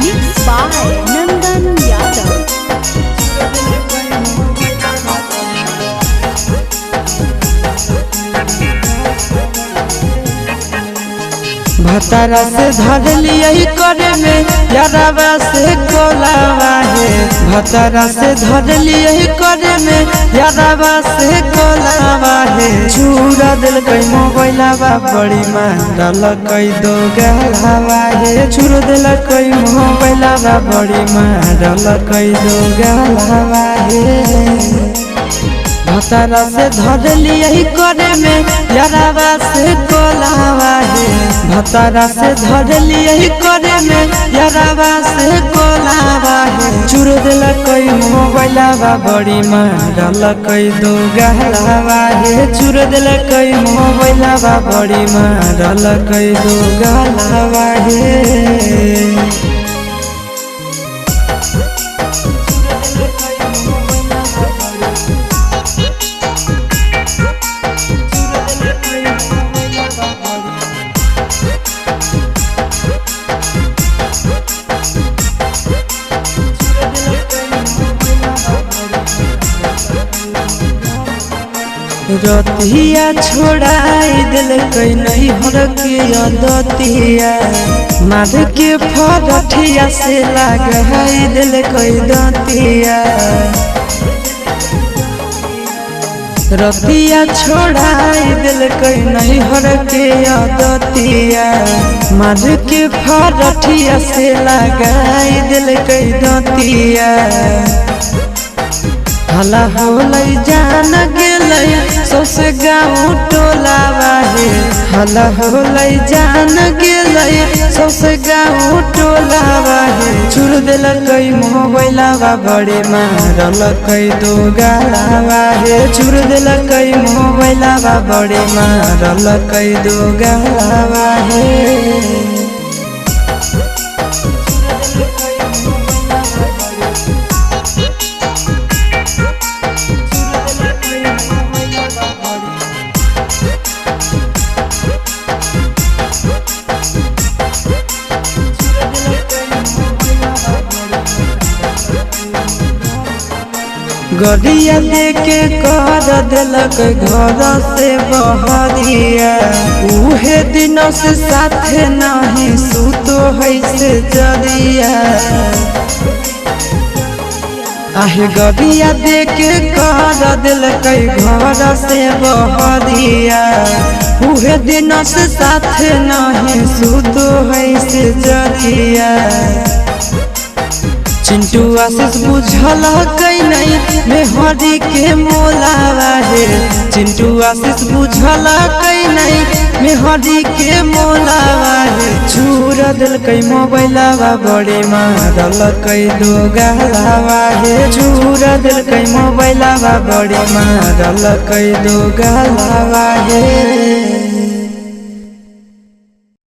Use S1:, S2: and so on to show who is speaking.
S1: Mixed by Nandan Yadav.
S2: भतारा से धर लिया करे में यारावा से कोलावा है। भतारा से धर लिया करे में यारावा से कोलावा है। चूरा दिल कई मोबाइलावा बड़ी मारल कई दो गलावा है। चूरा दिल कई मोबाइलावा बड़ी मारल कई दो गलावा है। भतारा से धर लिया करे में यारावा से कोलावा है। भतारा से धर लिया करे में यारावा से कोलावा है। चूर दिल कोई मोबाइलावा बड़ी मारल कई दो गलावा है। चूर दिल कोई मोबाइलावा बड़ी मारल कई दो गलावा है। रतिया छोड़ाई दिल कई नहीं हर के अदतिया। मार के फरठिया से लगाई दिल कई दतिया। रतिया छोड़ाई दिल कई नहीं हर के अदतिया। मार के फरठिया से लगाई दिल कई दतिया। हला होलई जान गेलई सौसे गाँव टोलावा है। हला होलई जान गेलई सौसे गाँव टोलावा है। चूर दिल कई मोबाइलावा बड़े मारल कई दो गलावा है। चूर दिल कई मोबाइलावा बड़े मारल कई दो गलावा है। गड़िया देके कर दिलक घर से बहरिया। उहे दिनों से साथे नहीं सुतो है से जरिया। आहे गड़िया देके कर दिलक घर से बहरिया। उहे दिनों से साथे नहीं सुतो है से जरिया। चिंटू आशीष बुझल कई नहीं मेहरी के मोलावा है। चिंटू आशीष बुझल कई नहीं मेहरी के मोलावा है। चूर दिल कई मोबाइलावा बड़े मारल कई दो गलावा है। चूर दिल कई मोबाइलावा बड़े मारल कई दो गलावा है।